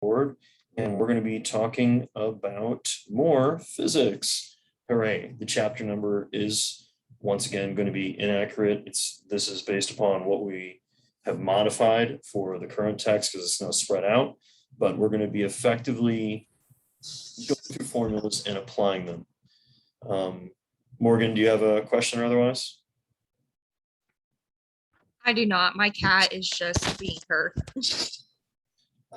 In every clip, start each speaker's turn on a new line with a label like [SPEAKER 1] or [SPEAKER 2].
[SPEAKER 1] board, and we're going to be talking about more physics. Hooray. The chapter number is once again going to be inaccurate. This is based upon what we have modified for the current text because it's now spread out, but we're going to be effectively going through formulas and applying them. Morgan, do you have a question or otherwise?
[SPEAKER 2] I do not. My cat is just being her.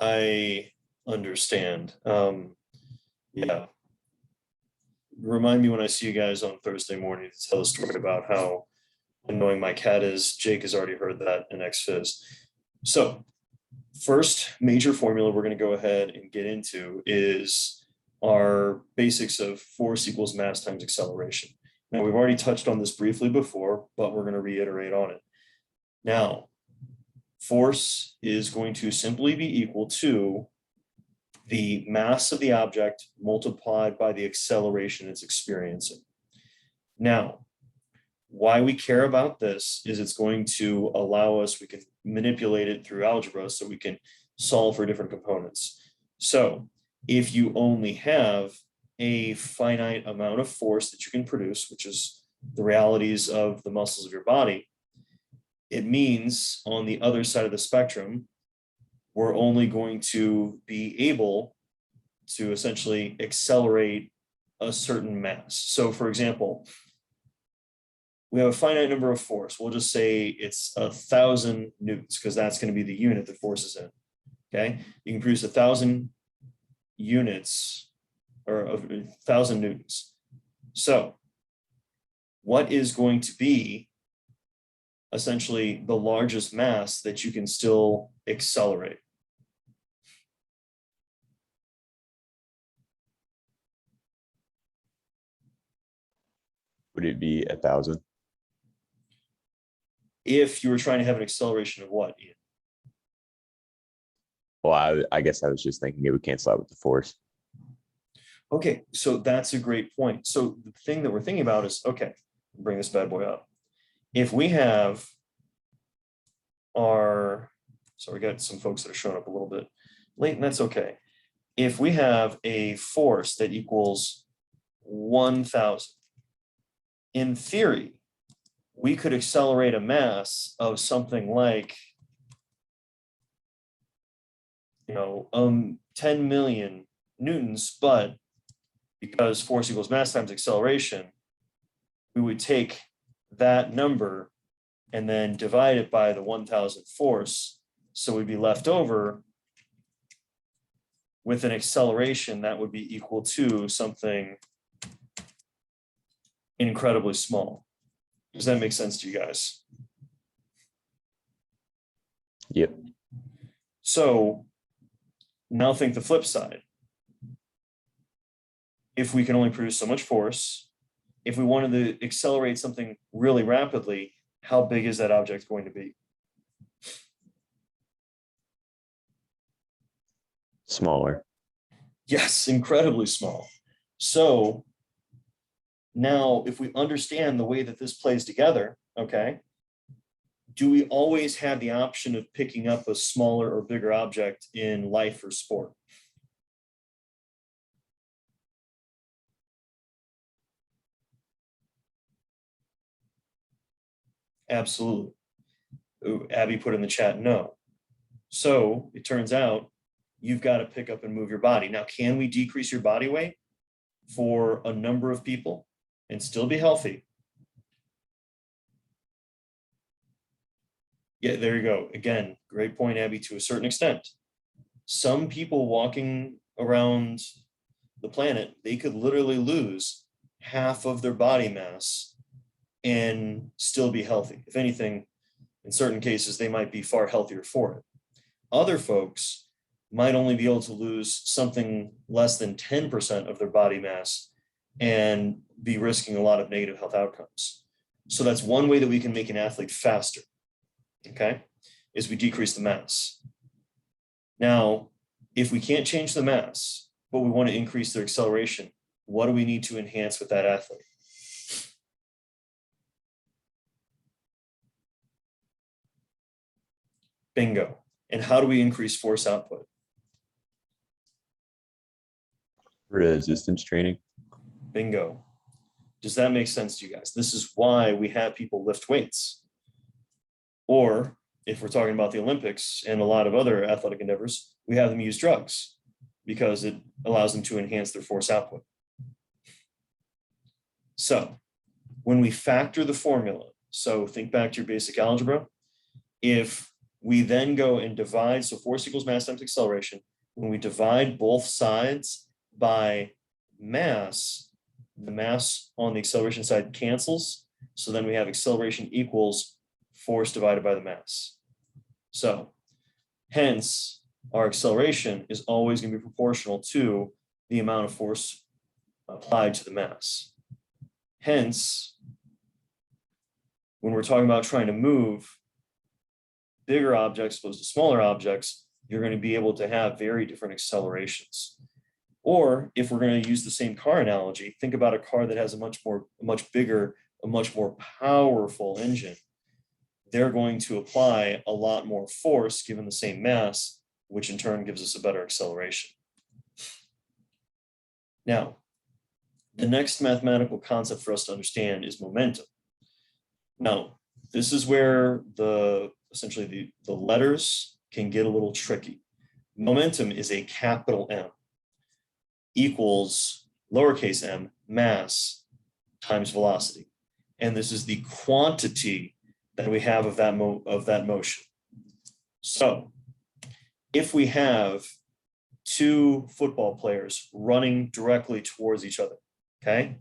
[SPEAKER 1] I understand. Yeah. Remind me when I see you guys on Thursday morning to tell a story about how annoying my cat is. Jake has already heard that in XFIZ. So first major formula we're going to go ahead and get into is our basics of force equals mass times acceleration. Now, we've already touched on this briefly before, but we're going to reiterate on it. Now, force is going to simply be equal to the mass of the object multiplied by the acceleration it's experiencing. Now, why we care about this is it's going to allow us, we can manipulate it through algebra so we can solve for different components. So if you only have a finite amount of force that you can produce, which is the realities of the muscles of your body, it means on the other side of the spectrum, we're only going to be able to essentially accelerate a certain mass. So for example, we have a finite number of force. We'll just say it's 1,000 newtons because that's going to be the unit that force is in. Okay, you can produce 1,000 units or 1,000 newtons. So what is going to be essentially the largest mass that you can still accelerate?
[SPEAKER 3] Would it be 1,000?
[SPEAKER 1] If you were trying to have an acceleration of what, Ian?
[SPEAKER 3] Well, I guess I was just thinking it would cancel out with the force.
[SPEAKER 1] Okay, so that's a great point. So the thing that we're thinking about is, okay, bring this bad boy up. If we have our, so we got some folks that are showing up a little bit late, and that's okay. If we have a force that equals 1,000, in theory, we could accelerate a mass of something like, 10 million newtons, but because force equals mass times acceleration, we would take that number and then divide it by the 1,000 force. So we'd be left over with an acceleration that would be equal to something incredibly small. Does that make sense to you guys?
[SPEAKER 3] Yep.
[SPEAKER 1] So now think the flip side. If we can only produce so much force, if we wanted to accelerate something really rapidly, how big is that object going to be?
[SPEAKER 3] Smaller.
[SPEAKER 1] Yes, incredibly small. So now if we understand the way that this plays together, okay, do we always have the option of picking up a smaller or bigger object in life or sport? Absolutely. Ooh, Abby put in the chat, no. So it turns out you've got to pick up and move your body. Now, can we decrease your body weight for a number of people and still be healthy? Yeah, there you go. Again, great point, Abby, to a certain extent. Some people walking around the planet, they could literally lose half of their body mass and still be healthy. If anything, in certain cases, they might be far healthier for it. Other folks might only be able to lose something less than 10% of their body mass and be risking a lot of negative health outcomes. So that's one way that we can make an athlete faster, okay, is we decrease the mass. Now, if we can't change the mass, but we want to increase their acceleration, what do we need to enhance with that athlete? Bingo. And how do we increase force output?
[SPEAKER 3] Resistance training.
[SPEAKER 1] Bingo. Does that make sense to you guys? This is why we have people lift weights. Or if we're talking about the Olympics and a lot of other athletic endeavors, we have them use drugs because it allows them to enhance their force output. So when we factor the formula, so think back to your basic algebra, if we then go and divide, so force equals mass times acceleration, when we divide both sides by mass, the mass on the acceleration side cancels. So then we have acceleration equals force divided by the mass. So hence our acceleration is always going to be proportional to the amount of force applied to the mass. Hence, when we're talking about trying to move bigger objects opposed to smaller objects, you're going to be able to have very different accelerations. Or if we're going to use the same car analogy, think about a car that has a much bigger, a much more powerful engine. They're going to apply a lot more force given the same mass, which in turn gives us a better acceleration. Now, the next mathematical concept for us to understand is momentum. Now, this is where essentially the letters can get a little tricky. Momentum is a capital M equals lowercase m mass times velocity. And this is the quantity that we have of that motion. So if we have two football players running directly towards each other, okay,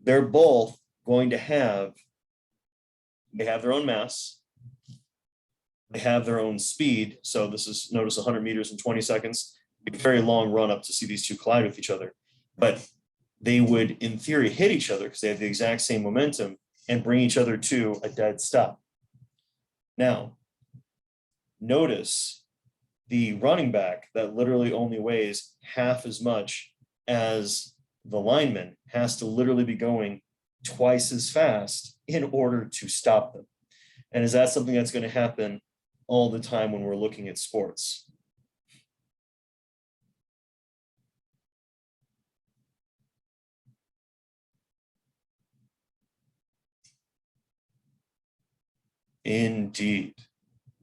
[SPEAKER 1] they're both going to have, they have their own mass, they have their own speed. So this is, notice 100 meters in 20 seconds, a very long run up to see these two collide with each other. But they would, in theory, hit each other because they have the exact same momentum and bring each other to a dead stop. Now, notice the running back that literally only weighs half as much as the lineman has to literally be going twice as fast in order to stop them. And is that something that's going to happen all the time when we're looking at sports? Indeed.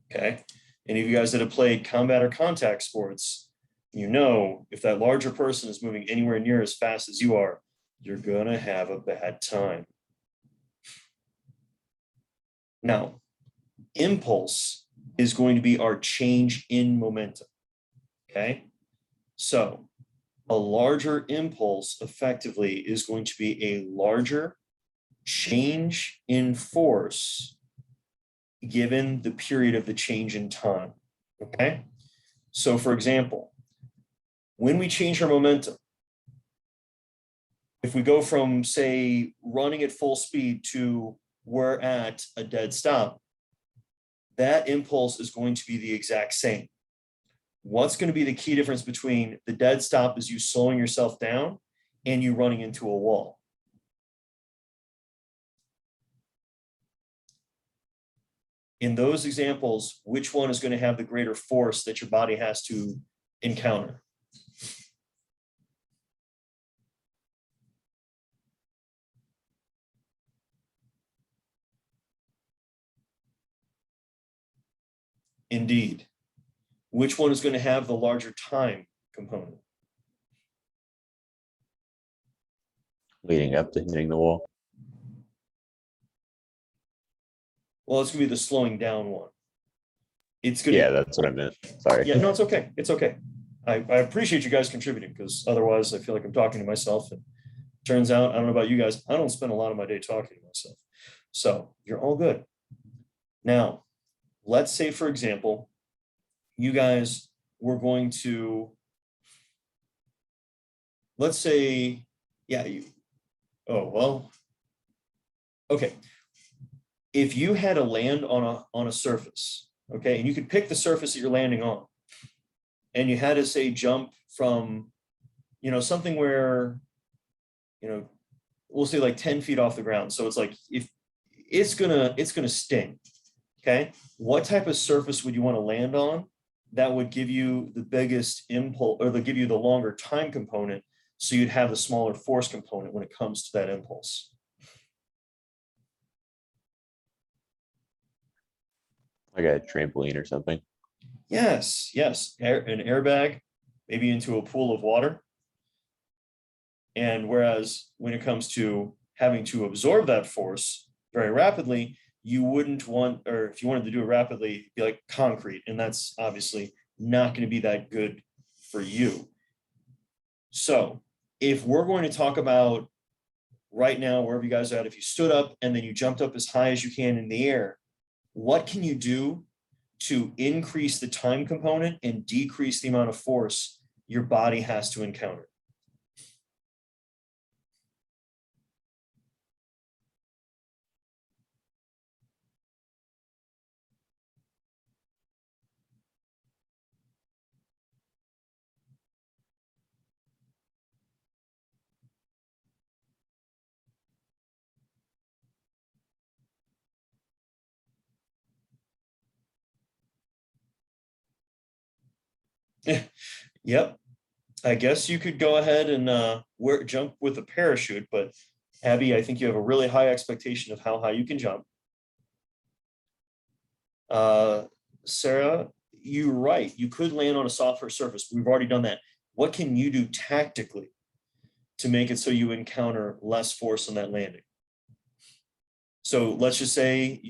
[SPEAKER 1] Okay. Any of you guys that have played combat or contact sports, you know, if that larger person is moving anywhere near as fast as you are, you're going to have a bad time. Now, impulse is going to be our change in momentum. Okay. So a larger impulse effectively is going to be a larger change in force given the period of the change in time. Okay. So for example, when we change our momentum, if we go from, say, running at full speed to we're at a dead stop, that impulse is going to be the exact same. What's going to be the key difference between the dead stop is you slowing yourself down and you running into a wall? In those examples, which one is going to have the greater force that your body has to encounter? Indeed. Which one is going to have the larger time component?
[SPEAKER 3] Leading up to hitting the wall.
[SPEAKER 1] Well, it's going to be the slowing down one. It's going
[SPEAKER 3] Yeah,
[SPEAKER 1] to,
[SPEAKER 3] that's what I meant. Sorry.
[SPEAKER 1] yeah, no, it's okay. It's okay. I appreciate you guys contributing because otherwise I feel like I'm talking to myself. And turns out, I don't know about you guys, I don't spend a lot of my day talking to myself. So you're all good. Now, let's say, for example, you guys were going to, let's say, yeah, oh, well, okay. If you had to land on a surface, okay, and you could pick the surface that you're landing on, and you had to say jump from, you know, something where, you know, we'll say like 10 feet off the ground. So it's like, if it's gonna sting, okay? What type of surface would you want to land on that would give you the biggest impulse or give you the longer time component So you'd have the smaller force component when it comes to that impulse.
[SPEAKER 3] Like a trampoline or something.
[SPEAKER 1] Yes, yes, an airbag, maybe into a pool of water. And whereas when it comes to having to absorb that force very rapidly, you wouldn't want, or if you wanted to do it rapidly, it'd be like concrete, and that's obviously not going to be that good for you. So if we're going to talk about right now, wherever you guys are at, if you stood up and then you jumped up as high as you can in the air, what can you do to increase the time component and decrease the amount of force your body has to encounter? Yep. I guess you could go ahead and jump with a parachute, but Abby, I think you have a really high expectation of how high you can jump. Sarah, you're right. You could land on a softer surface. We've already done that. What can you do tactically to make it so you encounter less force on that landing? So let's just say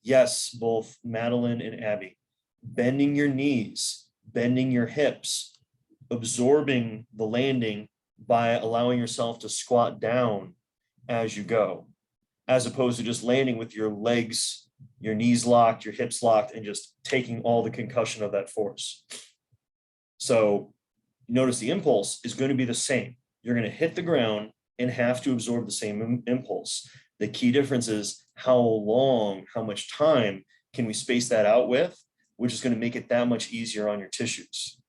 [SPEAKER 1] yes, both Madeline and Abby, bending your knees, bending your hips, absorbing the landing by allowing yourself to squat down as you go, as opposed to just landing with your legs, your knees locked, your hips locked, and just taking all the concussion of that force. So notice the impulse is going to be the same. You're going to hit the ground and have to absorb the same impulse. The key difference is how long, how much time can we space that out with, which is going to make it that much easier on your tissues.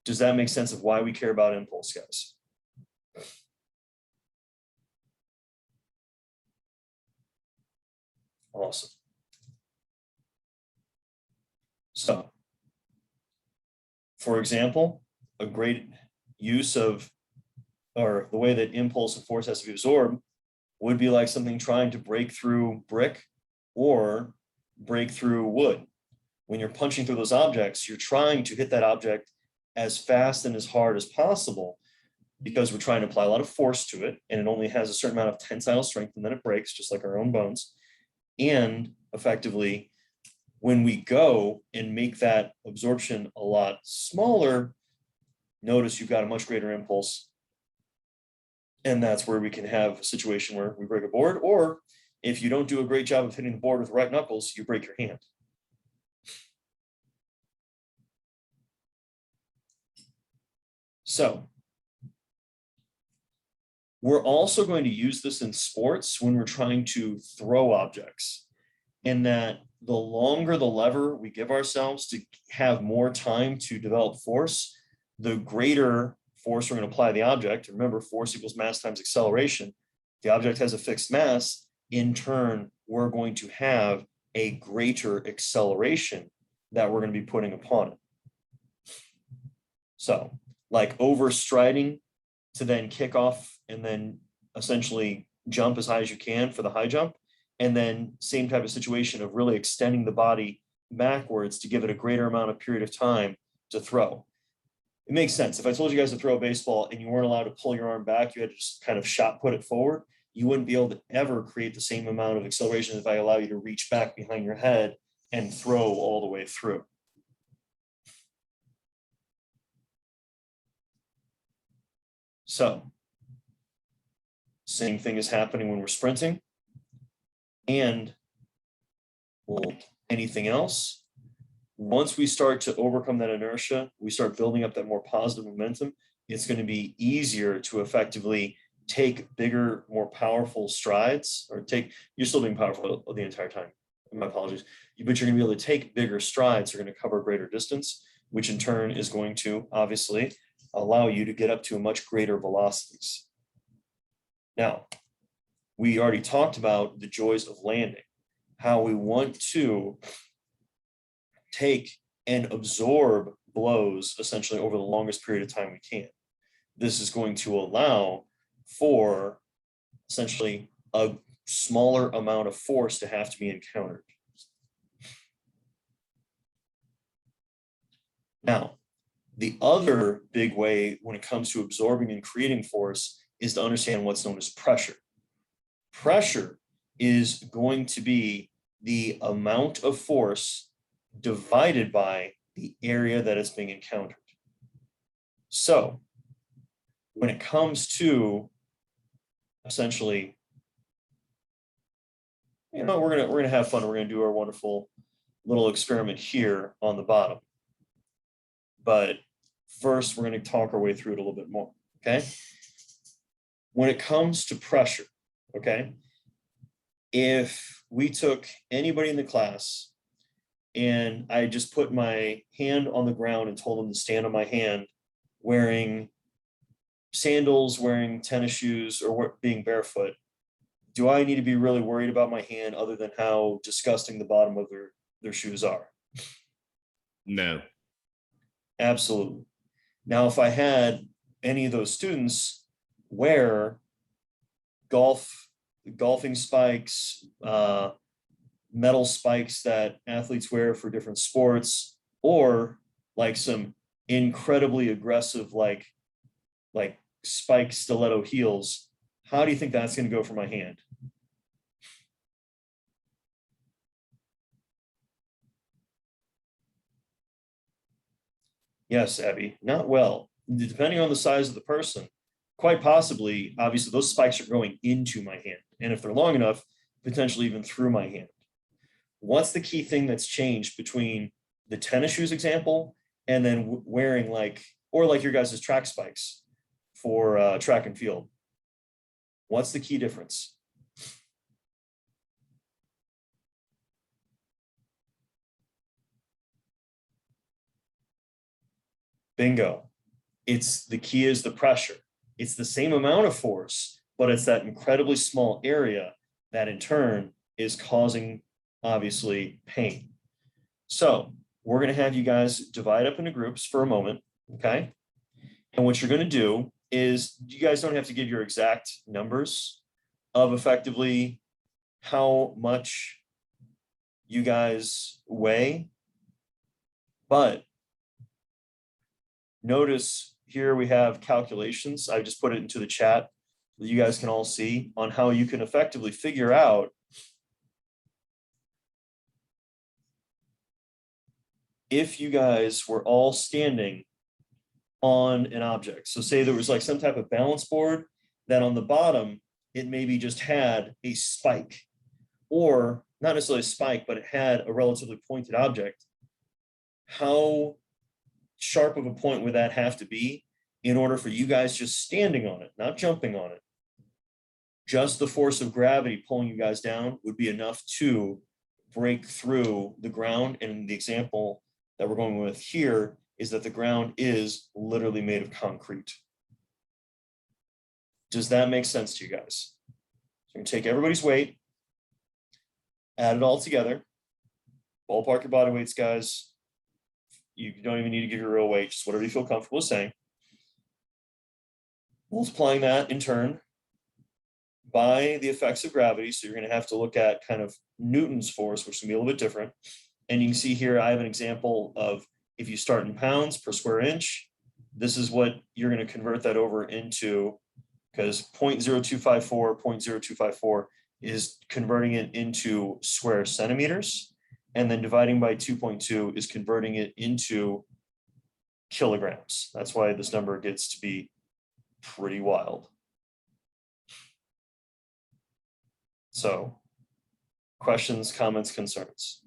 [SPEAKER 1] Does that make sense of why we care about impulse, guys? Awesome. So, for example, a great use of, or the way that impulse and force has to be absorbed would be like something trying to break through brick or break through wood. When you're punching through those objects, you're trying to hit that object as fast and as hard as possible because we're trying to apply a lot of force to it, and it only has a certain amount of tensile strength, and then it breaks just like our own bones. And effectively, when we go and make that absorption a lot smaller, notice you've got a much greater impulse. And that's where we can have a situation where we break a board, or if you don't do a great job of hitting the board with right knuckles, you break your hand. So we're also going to use this in sports when we're trying to throw objects, in that the longer the lever we give ourselves to have more time to develop force, the greater force we're going to apply to the object. Remember, force equals mass times acceleration. The object has a fixed mass. In turn, we're going to have a greater acceleration that we're going to be putting upon it. So, like overstriding to then kick off and then essentially jump as high as you can for the high jump. And then same type of situation of really extending the body backwards to give it a greater amount of period of time to throw. It makes sense. If I told you guys to throw a baseball and you weren't allowed to pull your arm back, you had to just kind of shot put it forward, you wouldn't be able to ever create the same amount of acceleration if I allow you to reach back behind your head and throw all the way through. So, same thing is happening when we're sprinting. And like anything else, once we start to overcome that inertia, we start building up that more positive momentum, it's going to be easier to effectively take bigger, more powerful strides, or you're still being powerful the entire time. My apologies. But you're going to be able to take bigger strides. You're going to cover a greater distance, which in turn is going to obviously allow you to get up to a much greater velocities. Now, we already talked about the joys of landing, how we want to take and absorb blows essentially over the longest period of time we can. This is going to allow for essentially a smaller amount of force to have to be encountered. Now, the other big way when it comes to absorbing and creating force is to understand what's known as pressure. Pressure is going to be the amount of force divided by the area that is being encountered. So when it comes to essentially, we're gonna have fun. We're gonna do our wonderful little experiment here on the bottom. But first, we're gonna talk our way through it a little bit more, okay? When it comes to pressure, okay, if we took anybody in the class and I just put my hand on the ground and told them to stand on my hand wearing sandals, wearing tennis shoes, or being barefoot, do I need to be really worried about my hand other than how disgusting the bottom of their shoes are?
[SPEAKER 4] No.
[SPEAKER 1] Absolutely. Now, if I had any of those students wear golfing spikes, metal spikes that athletes wear for different sports, or like some incredibly aggressive, like spike stiletto heels, how do you think that's going to go for my hand? Yes, Abby, not well. Depending on the size of the person, quite possibly, obviously, those spikes are going into my hand. And if they're long enough, potentially even through my hand. What's the key thing that's changed between the tennis shoes example and then wearing like your guys' track spikes for track and field? What's the key difference? Bingo. The key is the pressure. It's the same amount of force, but it's that incredibly small area that in turn is causing, obviously, pain. So we're going to have you guys divide up into groups for a moment, okay? And what you're going to do is you guys don't have to give your exact numbers of effectively how much you guys weigh, but notice here we have calculations. I just put it into the chat so you guys can all see on how you can effectively figure out if you guys were all standing on an object. So say there was like some type of balance board that on the bottom, it maybe just had a spike, or not necessarily a spike, but it had a relatively pointed object. How sharp of a point would that have to be in order for you guys just standing on it, not jumping on it? Just the force of gravity pulling you guys down would be enough to break through the ground. And the example that we're going with here is that the ground is literally made of concrete. Does that make sense to you guys? So you're gonna take everybody's weight, add it all together, ballpark your body weights, guys. You don't even need to give your real weight, just whatever you feel comfortable saying. Multiplying that in turn by the effects of gravity. So you're going to have to look at kind of Newton's force, which can be a little bit different. And you can see here, I have an example of if you start in pounds per square inch, this is what you're going to convert that over into, because 0.0254 is converting it into square centimeters. And then dividing by 2.2 is converting it into kilograms. That's why this number gets to be pretty wild. So, questions, comments, concerns?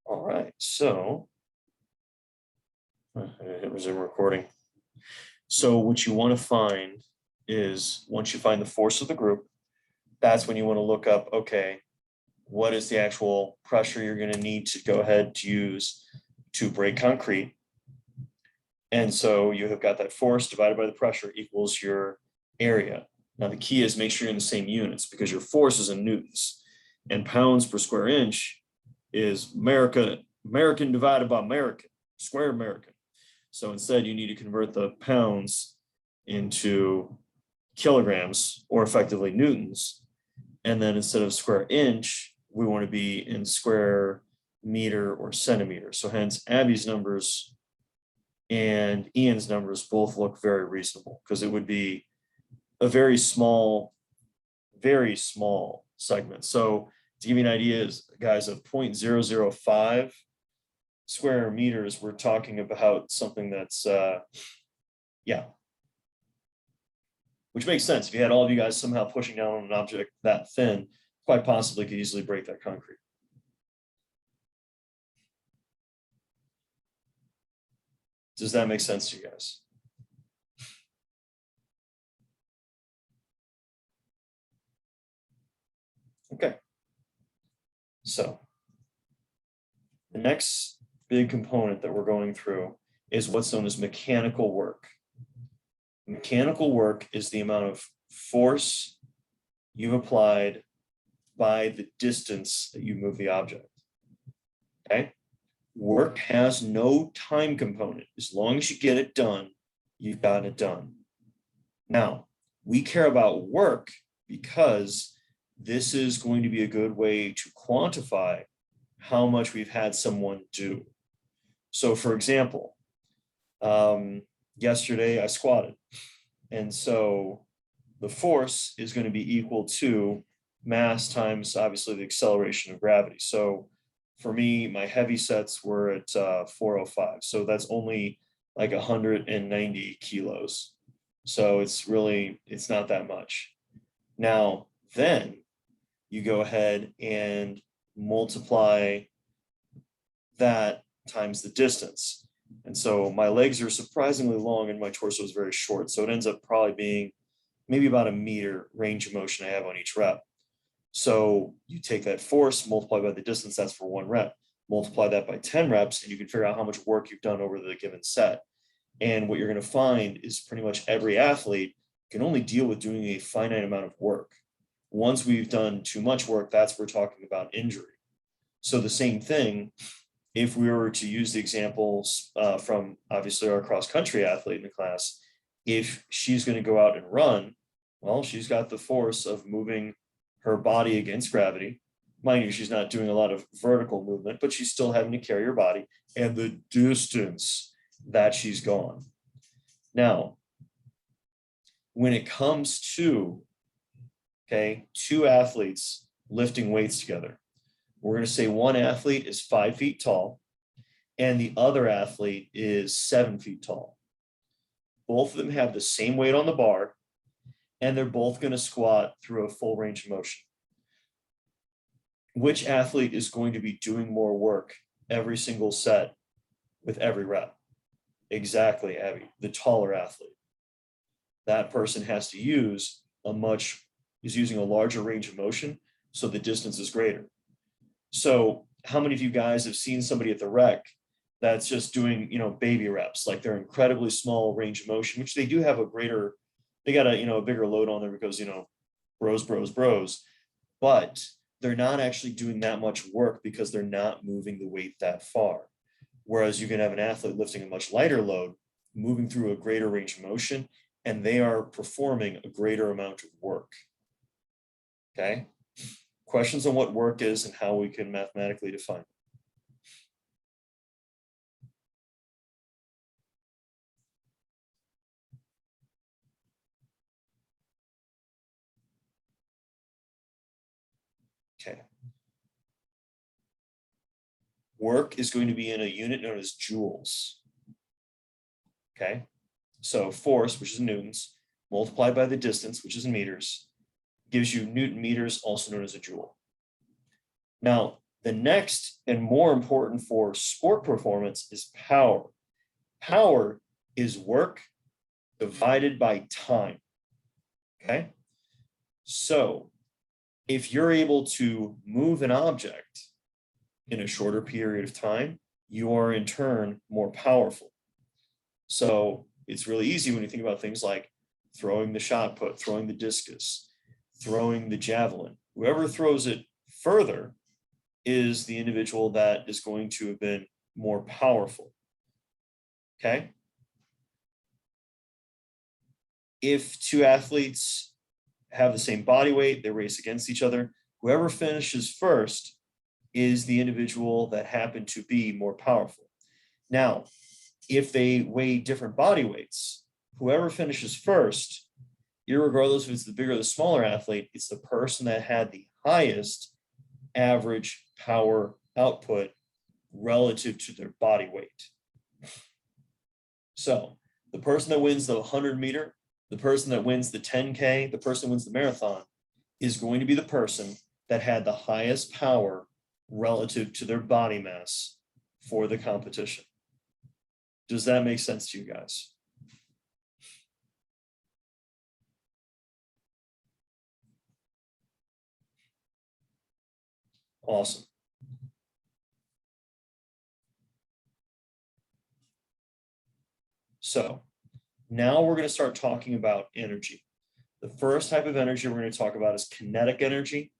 [SPEAKER 1] All right, so hit resume recording. So what you want to find is, once you find the force of the group, that's when you want to look up, okay, what is the actual pressure you're going to need to go ahead to use to break concrete? And so you have got that force divided by the pressure equals your area. Now the key is make sure you're in the same units because your force is in newtons and pounds per square inch is American divided by American, square American. So instead you need to convert the pounds into kilograms or effectively newtons. And then instead of square inch, we want to be in square meter or centimeter. So hence Abby's numbers and Ian's numbers both look very reasonable because it would be a very small segment. So to give you an idea, guys, of 0.005 square meters, we're talking about something that's, yeah, which makes sense. If you had all of you guys somehow pushing down on an object that thin, quite possibly could easily break that concrete. Does that make sense to you guys? Okay. So the next big component that we're going through is what's known as mechanical work. Mechanical work is the amount of force you've applied by the distance that you move the object. Okay. Work has no time component. As long as you get it done, you've got it done. Now, we care about work because this is going to be a good way to quantify how much we've had someone do. So for example, yesterday I squatted. And so the force is going to be equal to mass times obviously the acceleration of gravity. So for me, my heavy sets were at 405. So that's only like 190 kilos. So it's not that much. Now, then you go ahead and multiply that times the distance. And so my legs are surprisingly long and my torso is very short. So it ends up probably being maybe about a meter range of motion I have on each rep. So you take that force, multiply by the distance, that's for 1 rep, multiply that by 10 reps, and you can figure out how much work you've done over the given set. And what you're going to find is pretty much every athlete can only deal with doing a finite amount of work. Once we've done too much work, that's we're talking about injury. So the same thing, if we were to use the examples from obviously our cross-country athlete in the class, if she's going to go out and run, well, she's got the force of moving her body against gravity. Mind you, she's not doing a lot of vertical movement, but she's still having to carry her body and the distance that she's gone. Now, when it comes to, okay, 2 athletes lifting weights together, we're going to say one athlete is 5 feet tall and the other athlete is 7 feet tall. Both of them have the same weight on the bar and they're both going to squat through a full range of motion. Which athlete is going to be doing more work every single set with every rep? Exactly, Abby, the taller athlete. That person has to use using a larger range of motion, so the distance is greater. So how many of you guys have seen somebody at the rec that's just doing, baby reps, like they're incredibly small range of motion, which they do have they got a bigger load on there because, bros, but they're not actually doing that much work because they're not moving the weight that far. Whereas you can have an athlete lifting a much lighter load, moving through a greater range of motion, and they are performing a greater amount of work. Okay. Questions on what work is and how we can mathematically define it? Okay. Work is going to be in a unit known as joules. Okay. So force, which is in newtons, multiplied by the distance, which is in meters, gives you Newton meters, also known as a joule. Now, the next and more important for sport performance is power. Power is work divided by time. Okay. So if you're able to move an object in a shorter period of time, you are in turn more powerful. So it's really easy when you think about things like throwing the shot put, throwing the discus, throwing the javelin. Whoever throws it further is the individual that is going to have been more powerful. Okay? If two athletes have the same body weight, they race against each other, whoever finishes first is the individual that happened to be more powerful. Now, if they weigh different body weights, whoever finishes first, irregardless if it's the bigger or the smaller athlete, it's the person that had the highest average power output relative to their body weight. So the person that wins the 100-meter, the person that wins the 10K, the person that wins the marathon is going to be the person that had the highest power relative to their body mass for the competition. Does that make sense to you guys? Awesome. So now we're going to start talking about energy. The first type of energy we're going to talk about is kinetic energy.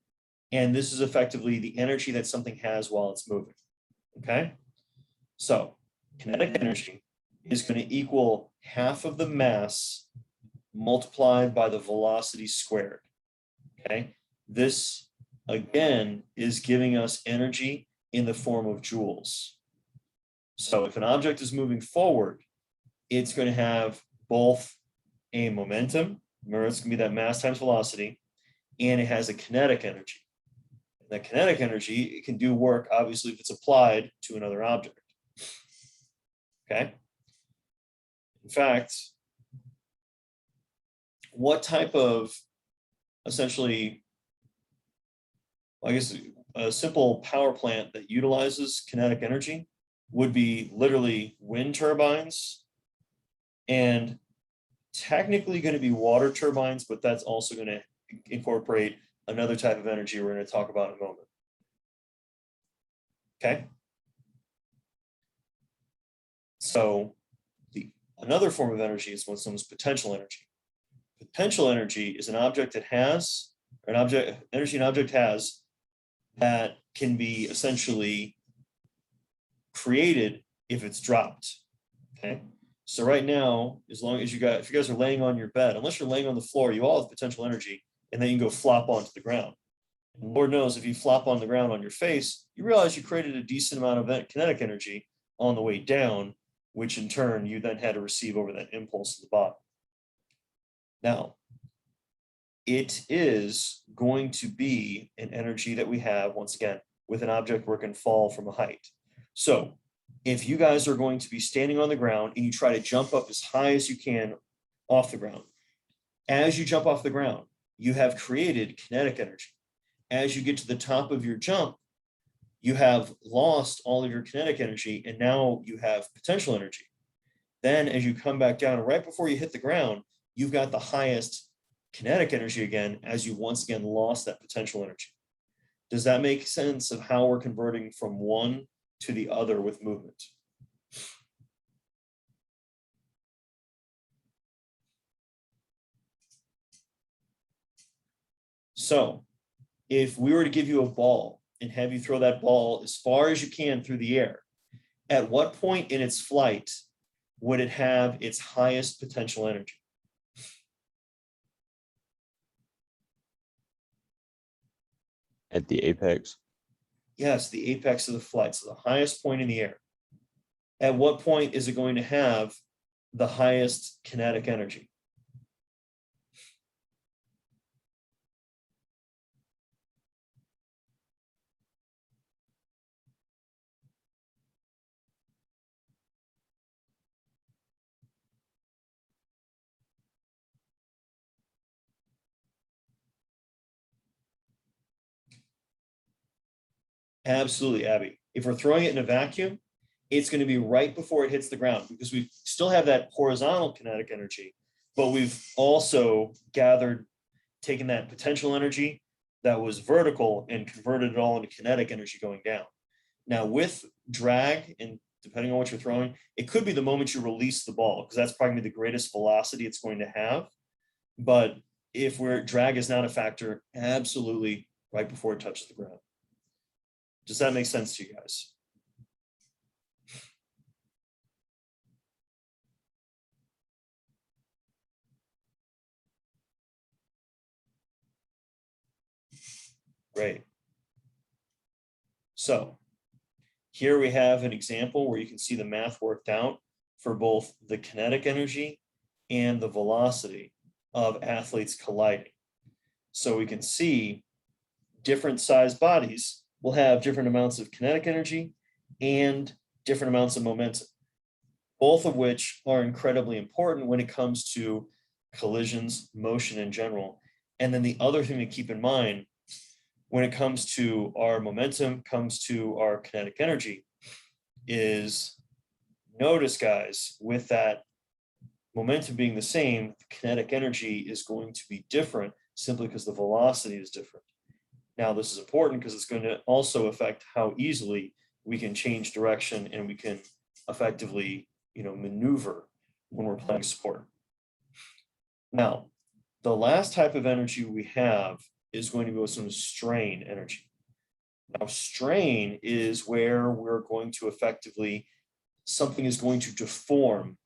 [SPEAKER 1] And this is effectively the energy that something has while it's moving. Okay? So kinetic energy is going to equal half of the mass multiplied by the velocity squared. Okay? This, again, is giving us energy in the form of joules. So if an object is moving forward, it's going to have both a momentum, remember it's going to be that mass times velocity, and it has a kinetic energy. And that kinetic energy, it can do work, obviously, if it's applied to another object. Okay? In fact, what type of, essentially, I guess, a simple power plant that utilizes kinetic energy would be literally wind turbines and technically going to be water turbines, but that's also going to incorporate another type of energy we're going to talk about in a moment. Okay. So another form of energy is what's known as potential energy. Potential energy is an object that has, or energy an object has that can be essentially created if it's dropped. Okay. So right now, as long as if you guys are laying on your bed, unless you're laying on the floor, you all have potential energy, and then you can go flop onto the ground. And Lord knows if you flop on the ground on your face, you realize you created a decent amount of kinetic energy on the way down, which in turn you then had to receive over that impulse to the bottom. Now, it is going to be an energy that we have, once again, with an object where it can fall from a height. So if you guys are going to be standing on the ground and you try to jump up as high as you can off the ground, as you jump off the ground, you have created kinetic energy. As you get to the top of your jump, you have lost all of your kinetic energy, and now you have potential energy. Then as you come back down, right before you hit the ground, you've got the highest kinetic energy again, as you once again lost that potential energy. Does that make sense of how we're converting from one to the other with movement? So if we were to give you a ball and have you throw that ball as far as you can through the air, at what point in its flight would it have its highest potential energy?
[SPEAKER 3] At the apex.
[SPEAKER 1] Yes, the apex of the flight, so the highest point in the air. At what point is it going to have the highest kinetic energy? Absolutely, Abby. If we're throwing it in a vacuum, it's going to be right before it hits the ground, because we still have that horizontal kinetic energy, but we've also taken that potential energy that was vertical and converted it all into kinetic energy going down. Now with drag and depending on what you're throwing. It could be the moment you release the ball, because that's probably the greatest velocity it's going to have. But if where drag is not a factor, absolutely right before it touches the ground. Does that make sense to you guys? Great. So here we have an example where you can see the math worked out for both the kinetic energy and the velocity of athletes colliding. So we can see different size bodies will have different amounts of kinetic energy and different amounts of momentum, both of which are incredibly important when it comes to collisions, motion in general. And then the other thing to keep in mind when it comes to our momentum, comes to our kinetic energy, is notice, guys, with that momentum being the same, the kinetic energy is going to be different simply because the velocity is different. Now, this is important because it's going to also affect how easily we can change direction and we can effectively, maneuver when we're playing sport. Now, the last type of energy we have is going to be what's known as strain energy. Now, strain is where we're going to effectively, something is going to deform,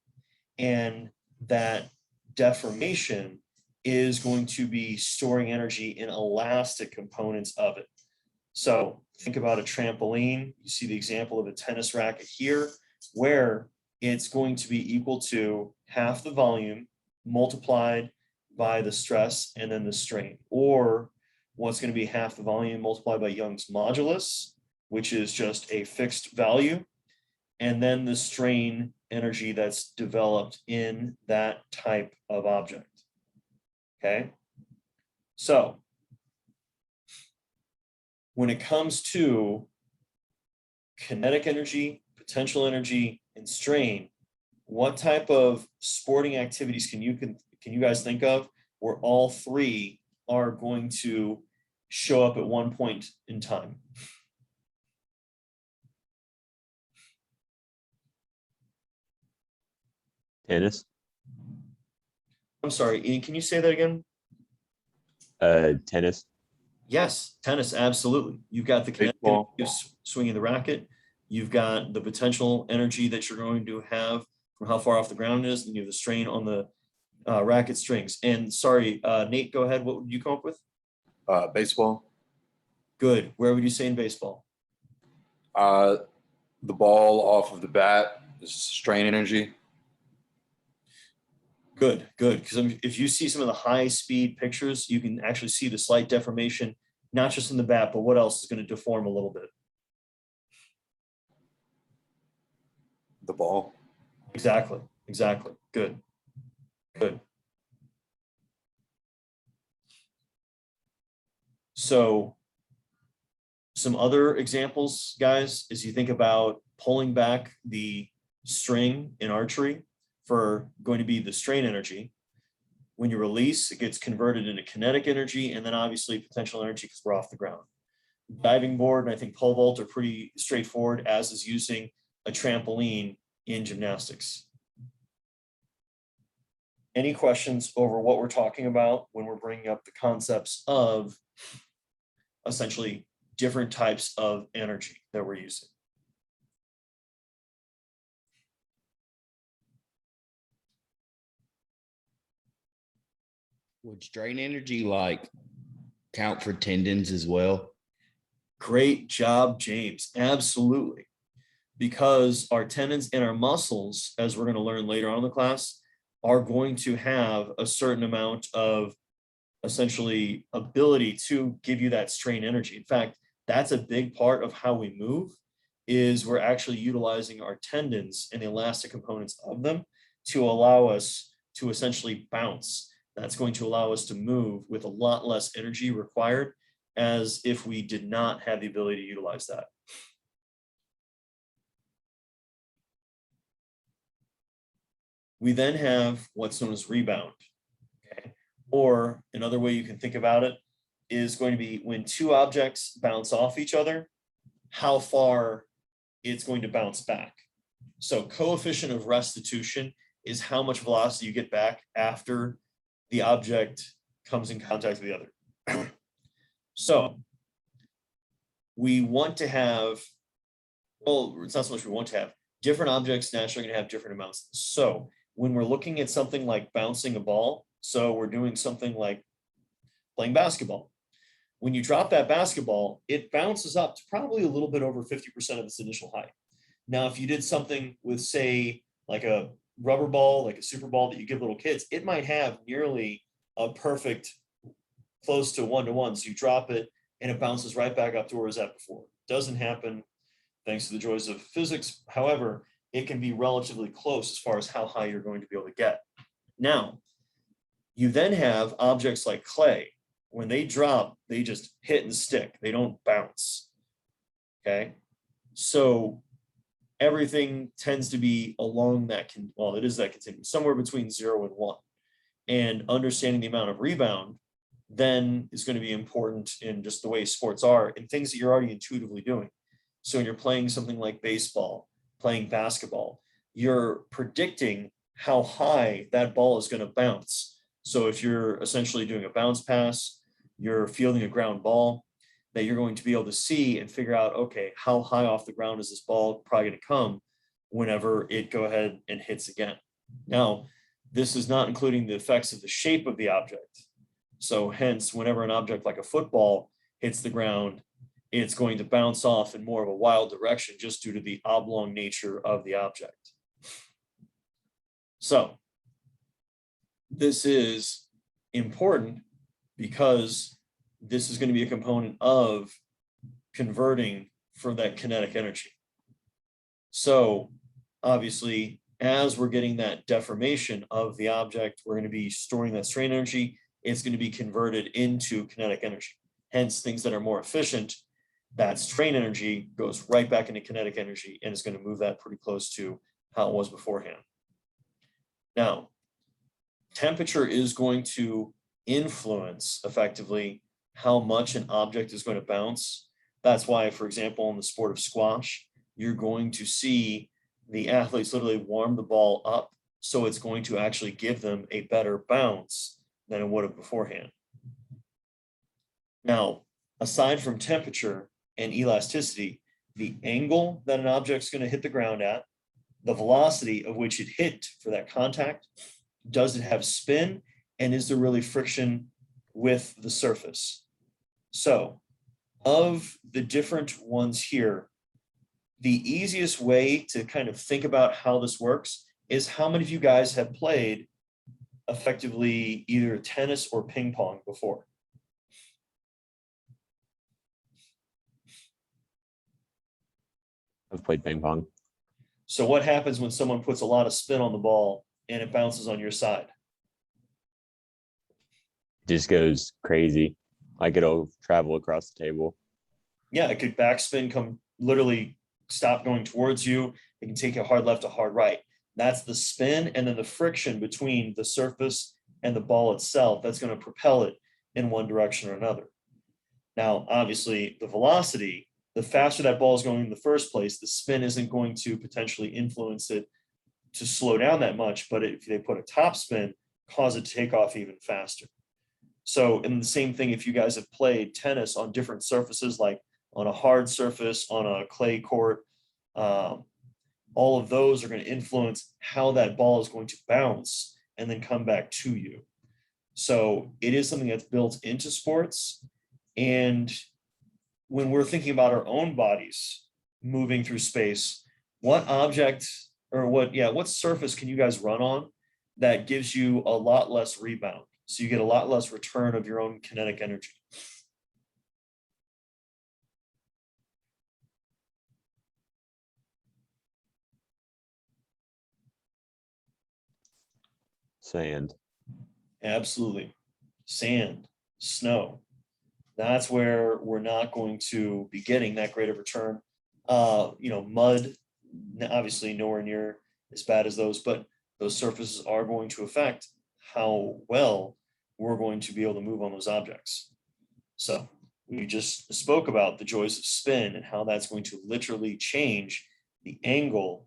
[SPEAKER 1] and that deformation is going to be storing energy in elastic components of it. So think about a trampoline. You see the example of a tennis racket here, where it's going to be equal to half the volume multiplied by the stress and then the strain, or what's going to be half the volume multiplied by Young's modulus, which is just a fixed value, and then the strain energy that's developed in that type of object. Okay, so when it comes to kinetic energy, potential energy, and strain, what type of sporting activities can you guys think of where all three are going to show up at one point in time?
[SPEAKER 3] Tennis.
[SPEAKER 1] I'm sorry, Ian, can you say that again?
[SPEAKER 3] Tennis.
[SPEAKER 1] Yes, tennis, absolutely. You've got the kinetic
[SPEAKER 5] Baseball.
[SPEAKER 1] energy of swinging the racket. You've got the potential energy that you're going to have from how far off the ground it is, and you have the strain on the racket strings. And sorry, Nate, go ahead. What would you come up with?
[SPEAKER 5] Baseball.
[SPEAKER 1] Good. Where would you say in baseball?
[SPEAKER 5] The ball off of the bat is strain energy.
[SPEAKER 1] Good, good. Because if you see some of the high speed pictures, you can actually see the slight deformation, not just in the bat, but what else is going to deform a little bit?
[SPEAKER 5] The ball.
[SPEAKER 1] Exactly, exactly. Good, good. So some other examples, guys, as you think about pulling back the string in archery for going to be the strain energy. When you release, it gets converted into kinetic energy and then obviously potential energy because we're off the ground. Diving board and I think pole vault are pretty straightforward, as is using a trampoline in gymnastics. Any questions over what we're talking about when we're bringing up the concepts of essentially different types of energy that we're using?
[SPEAKER 4] Would strain energy count for tendons as well?
[SPEAKER 1] Great job, James. Absolutely. Because our tendons and our muscles, as we're going to learn later on in the class, are going to have a certain amount of essentially ability to give you that strain energy. In fact, that's a big part of how we move, is we're actually utilizing our tendons and the elastic components of them to allow us to essentially bounce. That's going to allow us to move with a lot less energy required, as if we did not have the ability to utilize that. We then have what's known as rebound. Okay? Or another way you can think about it is going to be when two objects bounce off each other, how far it's going to bounce back. So coefficient of restitution is how much velocity you get back after the object comes in contact with the other. So we want to have, well, it's not so much we want to have, different objects naturally going to have different amounts. So when we're looking at something like bouncing a ball, so we're doing something like playing basketball. When you drop that basketball, it bounces up to probably a little bit over 50% of its initial height. Now, if you did something with, say, like a rubber ball, like a super ball that you give little kids, it might have nearly a perfect close to 1-to-1. So you drop it and it bounces right back up to where it was at before. Doesn't happen thanks to the joys of physics. However, it can be relatively close as far as how high you're going to be able to get. Now, you then have objects like clay. When they drop, they just hit and stick. They don't bounce. Okay. So everything tends to be along that, well, it is that continuum, somewhere between 0 and 1. And understanding the amount of rebound then is going to be important in just the way sports are and things that you're already intuitively doing. So when you're playing something like baseball, playing basketball, you're predicting how high that ball is going to bounce. So if you're essentially doing a bounce pass, you're fielding a ground ball, that you're going to be able to see and figure out, okay, how high off the ground is this ball probably going to come whenever it go ahead and hits again. Now, this is not including the effects of the shape of the object. So hence, whenever an object like a football hits the ground, it's going to bounce off in more of a wild direction just due to the oblong nature of the object. So this is important because this is going to be a component of converting for that kinetic energy. So obviously, as we're getting that deformation of the object, we're going to be storing that strain energy. It's going to be converted into kinetic energy. Hence, things that are more efficient, that strain energy goes right back into kinetic energy and is going to move that pretty close to how it was beforehand. Now, temperature is going to influence effectively how much an object is going to bounce. That's why, for example, in the sport of squash, you're going to see the athletes literally warm the ball up, so it's going to actually give them a better bounce than it would have beforehand. Now, aside from temperature and elasticity, the angle that an object's going to hit the ground at, the velocity of which it hit for that contact, does it have spin, and is there really friction with the surface? So, of the different ones here, the easiest way to kind of think about how this works is how many of you guys have played effectively either tennis or ping pong before?
[SPEAKER 3] I've played ping pong.
[SPEAKER 1] So what happens when someone puts a lot of spin on the ball and it bounces on your side?
[SPEAKER 3] Just goes crazy. Like it'll travel across the table.
[SPEAKER 1] Yeah, it could backspin, come literally stop going towards you. It can take a hard left, a hard right. That's the spin, and then the friction between the surface and the ball itself, that's going to propel it in one direction or another. Now, obviously, the velocity, the faster that ball is going in the first place, the spin isn't going to potentially influence it to slow down that much, but if they put a top spin, cause it to take off even faster. So, and the same thing if you guys have played tennis on different surfaces, like on a hard surface, on a clay court, all of those are going to influence how that ball is going to bounce and then come back to you. So it is something that's built into sports. And when we're thinking about our own bodies moving through space, what object or what surface can you guys run on that gives you a lot less rebound? So you get a lot less return of your own kinetic energy.
[SPEAKER 3] Sand.
[SPEAKER 1] Absolutely. Sand, snow. That's where we're not going to be getting that great of return. Mud, obviously nowhere near as bad as those, but those surfaces are going to affect how well we're going to be able to move on those objects. So we just spoke about the joys of spin and how that's going to literally change the angle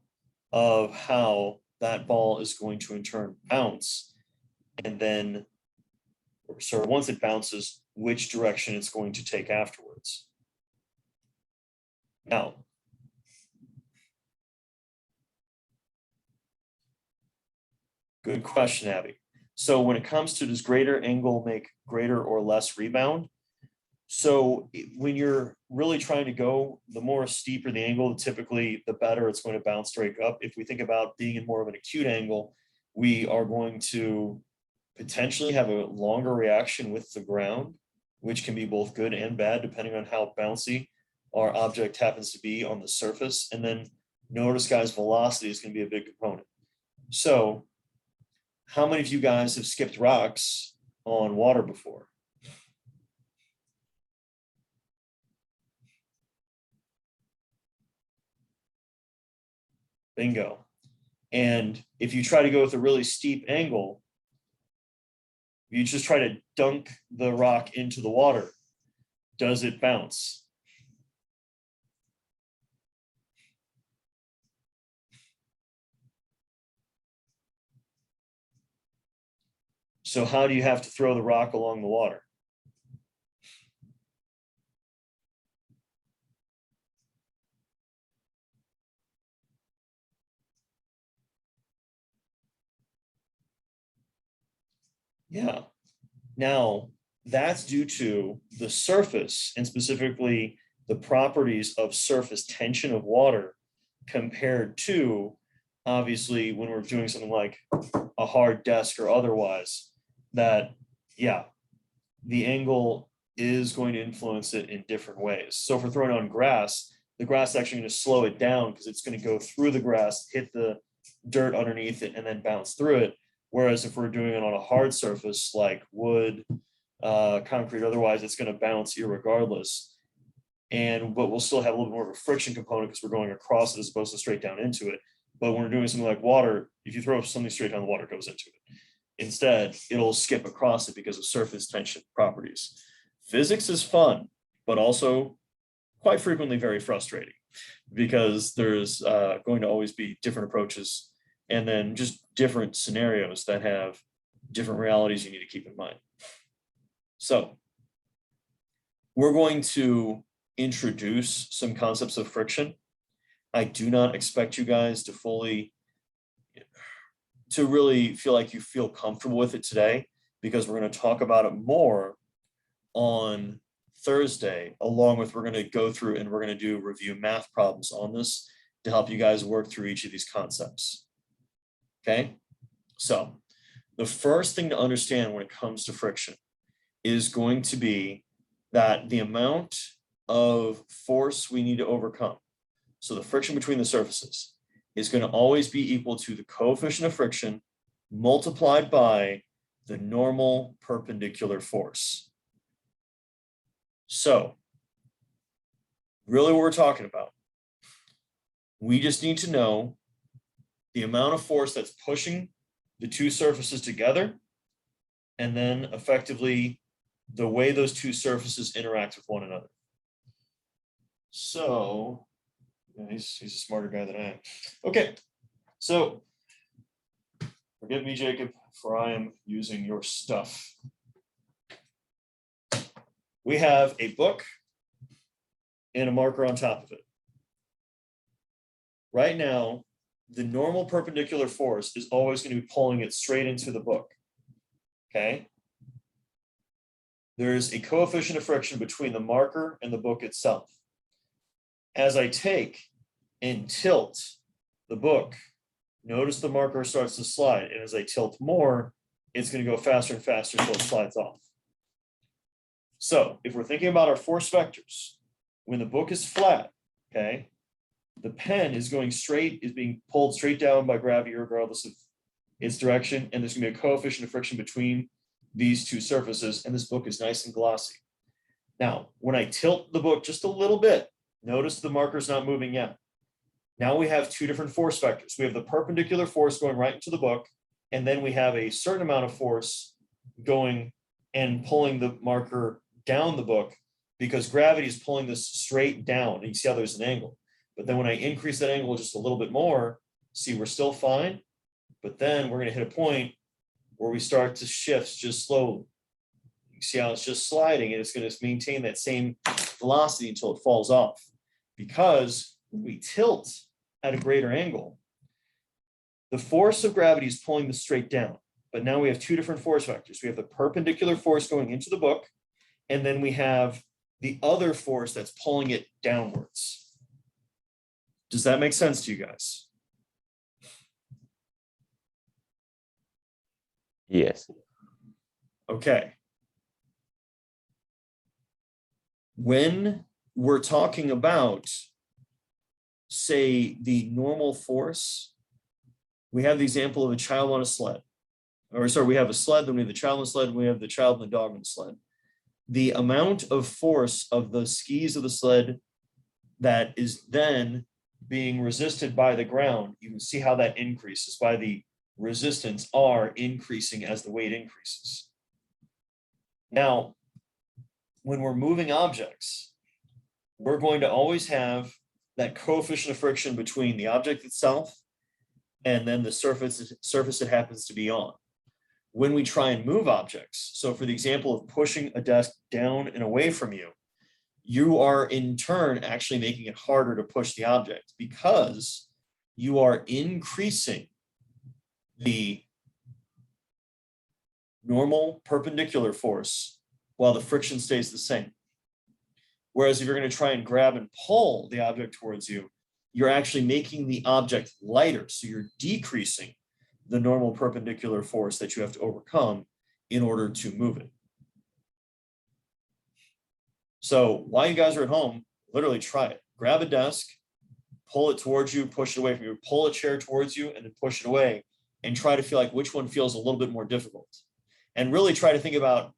[SPEAKER 1] of how that ball is going to in turn bounce. And then, so once it bounces, which direction it's going to take afterwards. Now, good question, Abby. So when it comes to does greater angle make greater or less rebound? So when you're really trying to go, the more steeper the angle, typically the better it's going to bounce straight up. If we think about being in more of an acute angle, we are going to potentially have a longer reaction with the ground, which can be both good and bad, depending on how bouncy our object happens to be on the surface. And then notice, guys, velocity is going to be a big component. So how many of you guys have skipped rocks on water before? Bingo. And if you try to go with a really steep angle, you just try to dunk the rock into the water. Does it bounce? So how do you have to throw the rock along the water? Yeah. Now, that's due to the surface and specifically the properties of surface tension of water compared to, obviously, when we're doing something like a hard desk or otherwise, that, yeah, the angle is going to influence it in different ways. So if we're throwing on grass, the grass is actually going to slow it down because it's going to go through the grass, hit the dirt underneath it, and then bounce through it. Whereas if we're doing it on a hard surface like wood, concrete, otherwise, it's going to bounce irregardless. But we'll still have a little more of a friction component because we're going across it as opposed to straight down into it. But when we're doing something like water, if you throw something straight down, the water goes into it. Instead, it'll skip across it because of surface tension properties. Physics is fun, but also quite frequently very frustrating because there's going to always be different approaches and then just different scenarios that have different realities you need to keep in mind. So we're going to introduce some concepts of friction. I do not expect you guys to really feel like you feel comfortable with it today, because we're going to talk about it more on Thursday, along with we're going to go through and we're going to do review math problems on this to help you guys work through each of these concepts. Okay, so the first thing to understand when it comes to friction is going to be that the amount of force we need to overcome, so the friction between the surfaces, is going to always be equal to the coefficient of friction multiplied by the normal perpendicular force. So really what we're talking about, we just need to know the amount of force that's pushing the two surfaces together, and then effectively the way those two surfaces interact with one another. So yeah, he's a smarter guy than I am. Okay, so forgive me, Jacob, for I am using your stuff. We have a book and a marker on top of it. Right now, the normal perpendicular force is always going to be pulling it straight into the book. Okay. There's a coefficient of friction between the marker and the book itself. As I take and tilt the book, notice the marker starts to slide. And as I tilt more, it's going to go faster and faster until it slides off. So if we're thinking about our force vectors, when the book is flat, okay, the pen is being pulled straight down by gravity regardless of its direction. And there's going to be a coefficient of friction between these two surfaces. And this book is nice and glossy. Now, when I tilt the book just a little bit, notice the marker is not moving yet. Now we have two different force vectors. We have the perpendicular force going right into the book, and then we have a certain amount of force going and pulling the marker down the book because gravity is pulling this straight down. And you see how there's an angle. But then when I increase that angle just a little bit more, See, we're still fine, but then we're going to hit a point where we start to shift just slowly. You see how it's just sliding, and it's going to maintain that same velocity until it falls off. Because when we tilt at a greater angle, the force of gravity is pulling this straight down. But now we have two different force vectors. We have the perpendicular force going into the book, and then we have the other force that's pulling it downwards. Does that make sense to you guys?
[SPEAKER 3] Yes.
[SPEAKER 1] Okay. When we're talking about, say, the normal force, we have the example of a child on a sled. Or sorry, we have a sled, then we have the child on the sled, and we have the child and the dog on the sled. The amount of force of the skis of the sled that is then being resisted by the ground, you can see how that increases by the resistance R increasing as the weight increases. Now, when we're moving objects, we're going to always have that coefficient of friction between the object itself and then the surface it happens to be on. When we try and move objects, so for the example of pushing a desk down and away from you, you are in turn actually making it harder to push the object because you are increasing the normal perpendicular force while the friction stays the same. Whereas if you're going to try and grab and pull the object towards you, you're actually making the object lighter. So you're decreasing the normal perpendicular force that you have to overcome in order to move it. So while you guys are at home, literally try it. Grab a desk, pull it towards you, push it away from you, pull a chair towards you, and then push it away, and try to feel like which one feels a little bit more difficult. And really try to think about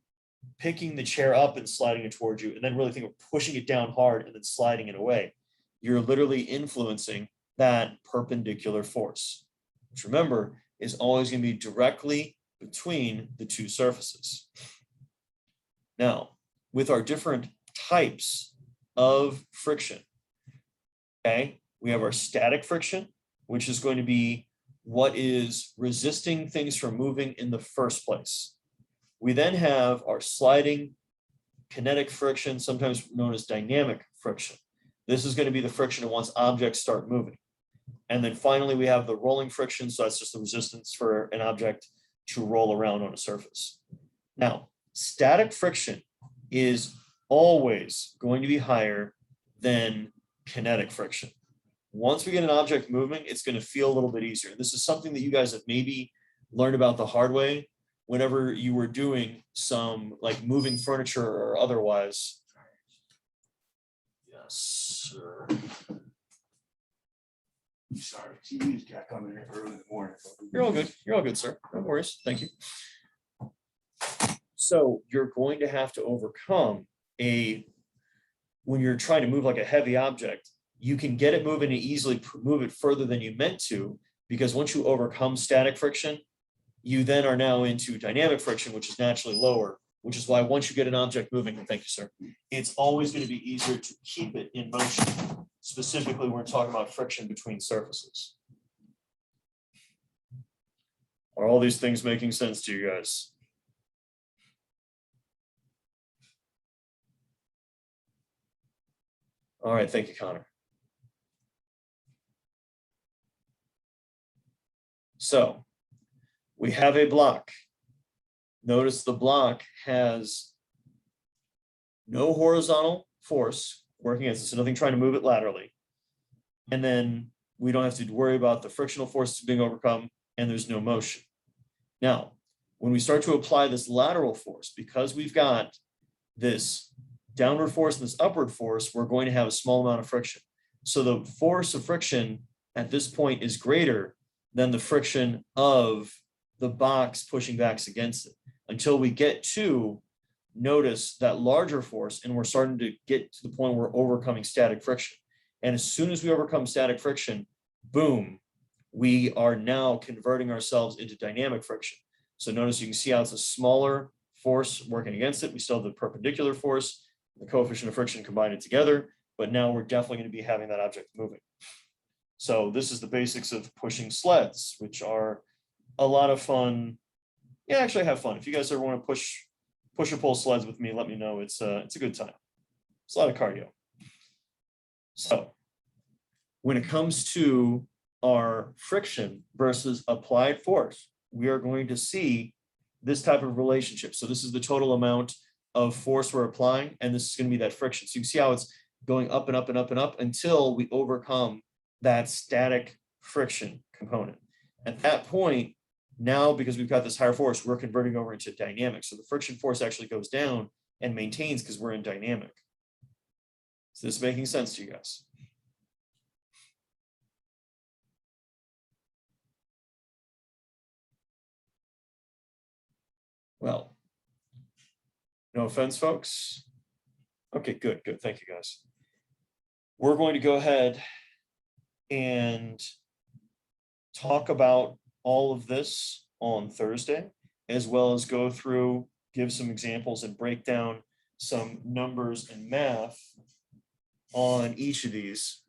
[SPEAKER 1] picking the chair up and sliding it towards you, and then really think of pushing it down hard and then sliding it away. You're literally influencing that perpendicular force, which remember is always going to be directly between the two surfaces. Now, with our different types of friction, okay, we have our static friction, which is going to be what is resisting things from moving in the first place. We then have our sliding kinetic friction, sometimes known as dynamic friction. This is going to be the friction once objects start moving. And then finally, we have the rolling friction. So that's just the resistance for an object to roll around on a surface. Now, static friction is always going to be higher than kinetic friction. Once we get an object moving, it's going to feel a little bit easier. This is something that you guys have maybe learned about the hard way whenever you were doing some like moving furniture or otherwise. Yes, sir.
[SPEAKER 6] Sorry, TV's got coming in early in the morning.
[SPEAKER 1] You're all good. You're all good, sir. No worries. Thank you. So you're going to have to overcome when you're trying to move like a heavy object, you can get it moving and easily move it further than you meant to, because once you overcome static friction, you then are now into dynamic friction, which is naturally lower, which is why once you get an object moving, and thank you, sir, it's always going to be easier to keep it in motion. Specifically, we're talking about friction between surfaces. Are all these things making sense to you guys? All right, thank you, Connor. So we have a block. Notice the block has no horizontal force working against it, so nothing trying to move it laterally. And then we don't have to worry about the frictional forces being overcome, and there's no motion. Now, when we start to apply this lateral force, because we've got this downward force and this upward force, we're going to have a small amount of friction. So the force of friction at this point is greater than the friction of the box pushing back against it, until we get to notice that larger force, and we're starting to get to the point where we're overcoming static friction. And as soon as we overcome static friction, boom, we are now converting ourselves into dynamic friction. So notice you can see how it's a smaller force working against it. We still have the perpendicular force, the coefficient of friction combined it together, but now we're definitely going to be having that object moving. So this is the basics of pushing sleds, which are a lot of fun. Yeah, actually have fun. If you guys ever want to push or pull sleds with me, let me know. It's a good time. It's a lot of cardio. So when it comes to our friction versus applied force, we are going to see this type of relationship. So this is the total amount of force we're applying, and this is going to be that friction. So you can see how it's going up and up and up and up until we overcome that static friction component. At that point, now because we've got this higher force, we're converting over into dynamic. So the friction force actually goes down and maintains because we're in dynamic. Is this making sense to you guys? Well, no offense, folks. Okay, good. Thank you, guys. We're going to go ahead and talk about all of this on Thursday, as well as go through, give some examples and break down some numbers and math on each of these.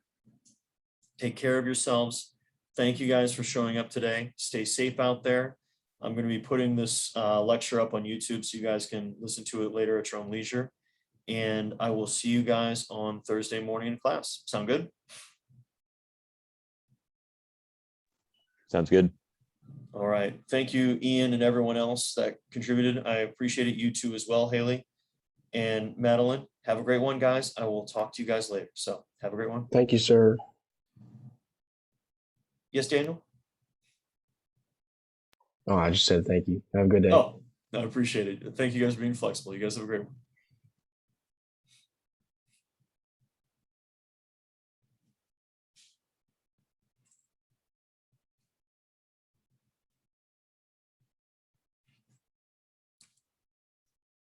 [SPEAKER 1] Take care of yourselves. Thank you guys for showing up today. Stay safe out there. I'm going to be putting this lecture up on YouTube so you guys can listen to it later at your own leisure. And I will see you guys on Thursday morning in class. Sound good?
[SPEAKER 3] Sounds good.
[SPEAKER 1] All right. Thank you, Ian, and everyone else that contributed. I appreciate it. You too as well, Haley and Madeline. Have a great one, guys. I will talk to you guys later. So have a great one.
[SPEAKER 7] Thank you, sir.
[SPEAKER 1] Yes, Daniel?
[SPEAKER 7] Oh, I just said thank you. Have a good day.
[SPEAKER 1] Oh, I appreciate it. Thank you guys for being flexible. You guys have a great one.